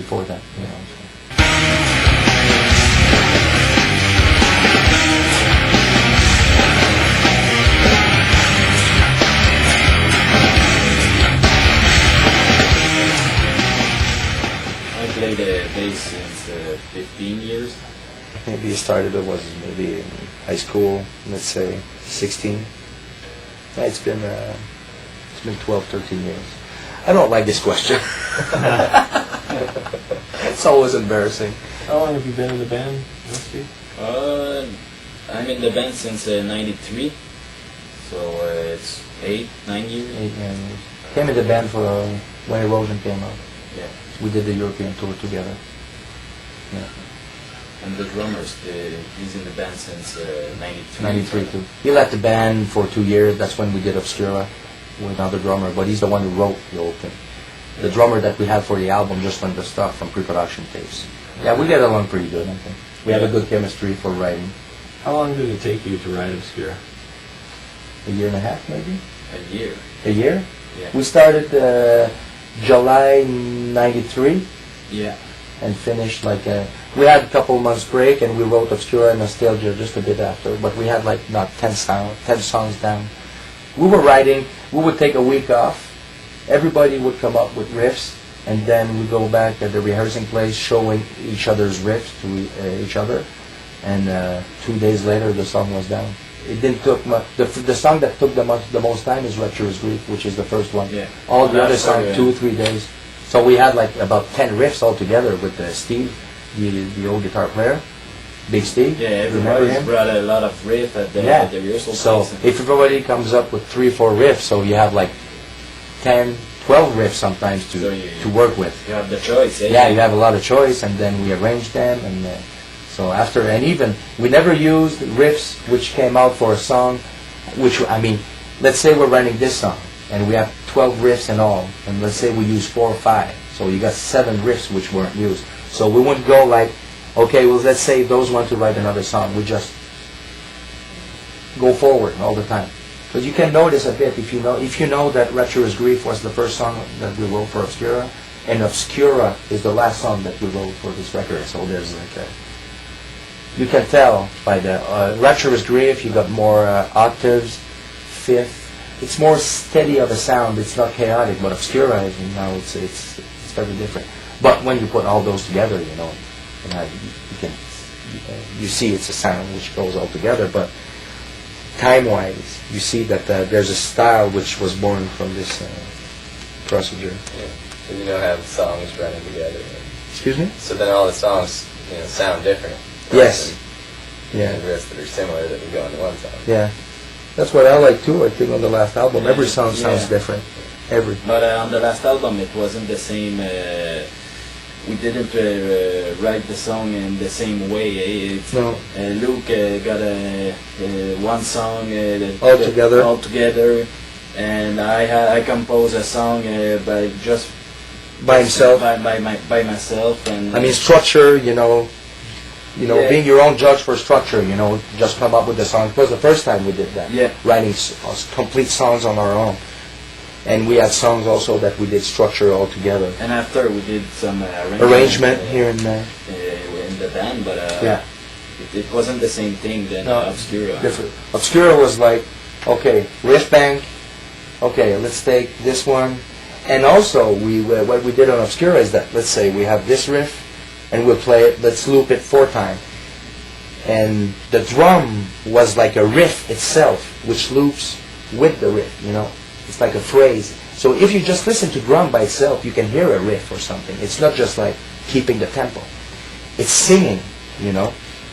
before that, you know. I played the bass since 15 years. Maybe it started, it was maybe in high school, let's say 16. Yeah, it's been 12, 13 years. I don't like this question. It's always embarrassing. How long have you been in the band, Rusty? I'm in the band since 93, so it's 9 years. 8, 9 years. Came in the band for when Erosion came out. Yeah. We did the European tour together. Yeah. And the drummers, he's in the band since 93. 93 too. He left the band for 2 years. That's when we did Obscura with another drummer. But he's the one who wrote the whole thing. The drummer that we had for the album just went the stuff from pre-production tapes. Yeah, we get along pretty good, I think. We have a good chemistry for writing. How long did it take you to write Obscura? A year and a half, maybe? A year. A year? Yeah. We started July 93 Yeah. and finished like we had a couple months break and we wrote Obscura and Nostalgia just a bit after, but we had like not 10 songs down. We were writing, we would take a week off, everybody would come up with riffs, and then we go back at the rehearsing place showing each other's riffs to each other, and 2 days later the song was down. It didn't took much. The song that took the most time is Rapturous Grief, which is the first one. Yeah. All the other songs, 2 or 3 days. So we had like about 10 riffs all together with Steve, the old guitar player, Big Steve. Yeah, Remember everybody him? brought a lot of riff at the rehearsal. So place. if everybody comes up with 3 or 4 riffs, so you have like 10, 12 riffs sometimes to work with. You have the choice. Yeah, you have a lot of choice, and then we arrange them, and so after, and even we never used riffs which came out for a song, which I mean, let's say we're running this song, and we have 12 riffs in all, and let's say we use 4 or 5, so you got 7 riffs which weren't used. So we wouldn't go like, okay, well let's say those want to write another song. We just go forward all the time. But you can notice a bit if you know that Rapturous Grief was the first song that we wrote for Obscura, and Obscura is the last song that we wrote for this record. So there's like you can tell by the Rapturous Grief you got more octaves, fifth. It's more steady of a sound. It's not chaotic, but Obscura is, it's very different. But when you put all those together, you see it's a sound which goes all together. But time-wise, you see that there's a style which was born from this procedure. Yeah. So you don't have songs running together. Excuse me? So then all the songs, sound different. Yes. Yeah. And the rest that are similar that would go into one song. Yeah. That's what I like too. I think on the last album, every song sounds different. Every. But on the last album, it wasn't the same. We didn't write the song in the same way. No. Luke got one song all together, and I composed a song by himself. By myself, and I mean structure. Being your own judge for structure. Just come up with the song. It was the first time we did that. Yeah. Writing complete songs on our own. And we had songs also that we did structure all together. And after we did some arrangement here and there in the band, but it wasn't the same thing than Obscura. Different. Obscura was like, okay, riff bank. Okay, let's take this one. And also, what we did on Obscura is that, let's say we have this riff, and we'll play it. Let's loop it 4 times. And the drum was like a riff itself, which loops with the riff. It's like a phrase. So if you just listen to drum by itself, you can hear a riff or something. It's not just like keeping the tempo. It's singing,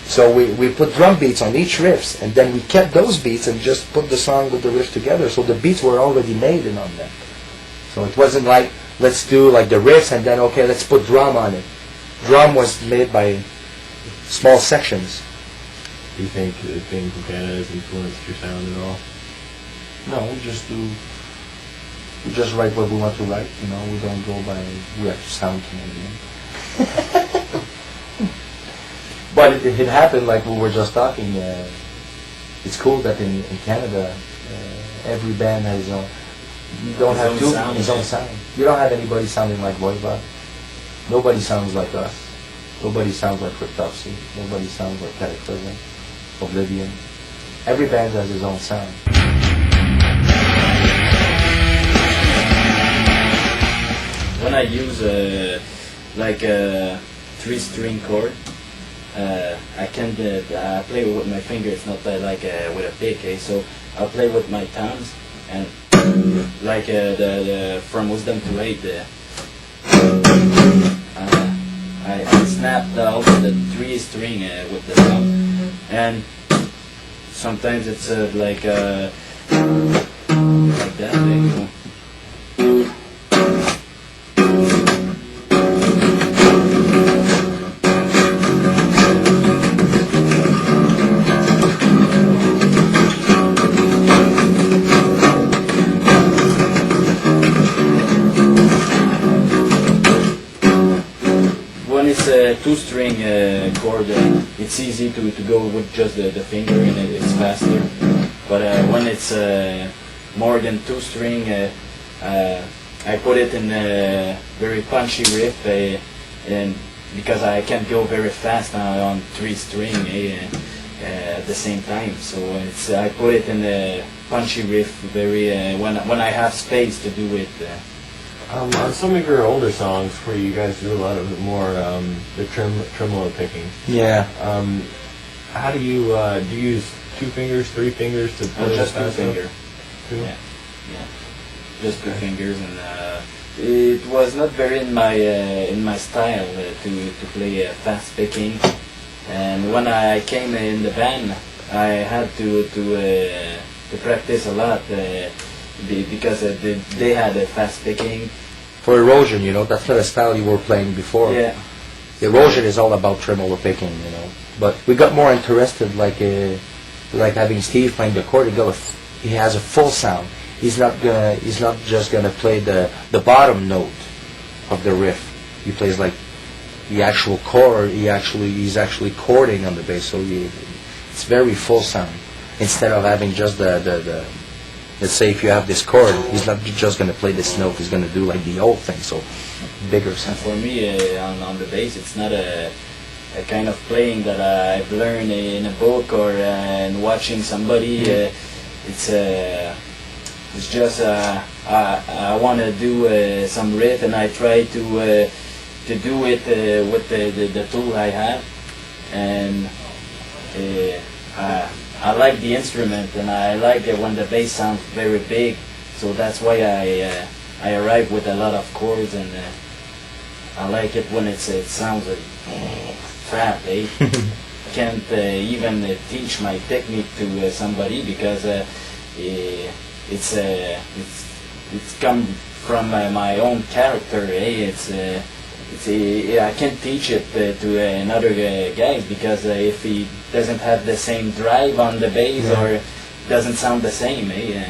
So we put drum beats on each riffs, and then we kept those beats and just put the song with the riff together. So the beats were already made in on them. So it wasn't like, let's do like the riffs and then, okay, let's put drum on it. Drum was made by small sections. Do you think that being from Canada has influenced your sound at all? No, we just write what we want to write, we don't go by, we have to sound Canadian. But it happened like we were just talking, it's cool that in Canada, every band has his own, you don't have his own sound. You don't have anybody sounding like Voivod. Nobody sounds like us. Nobody sounds like Cryptopsy. Nobody sounds like Cataclysm, Oblivion. Every band has his own sound. When I use like a 3-string chord, I can I play with my finger. It's not like with a pick, so I'll play with my thumbs and like the from wisdom to hate. I snapped also the 3-string with the thumb, and sometimes it's like that. There you go. When it's a 2-string chord, it's easy to go with just the finger and it's faster. But when it's more than 2-string, I put it in a very punchy riff, and because I can't go very fast on 3-string at the same time. So I put it in a punchy riff very when I have space to do it. On some of your older songs, where you guys do a lot of more the tremolo picking. Yeah. How do you use 2 fingers, 3 fingers to play Just that 2 fast stuff? finger. Two? Yeah. Just 2 fingers, and it was not very in my style to play fast picking. And when I came in the band, I had to practice a lot because they had a fast picking. For erosion, that's not a style you were playing before. Yeah. Erosion is all about tremolo picking, But we got more interested, like having Steve playing the chord. He has a full sound. He's not just gonna play the bottom note of the riff. He plays like the actual chord. He's actually chording on the bass, so it's very full sound. Instead of having just the let's say if you have this chord, he's not just going to play this note, he's going to do like the old thing, so bigger sound. For me, on the bass, it's not a kind of playing that I've learned in a book or in watching somebody. It's just I want to do some riff, and I try to do it with the tool I have, and I like the instrument, and I like it when the bass sounds very big, so that's why I arrive with a lot of chords, and I like it when it sounds fat, I can't even teach my technique to somebody because it's come from my own character, I can't teach it to another guy because if he doesn't have the same drive on the bass or doesn't sound the same,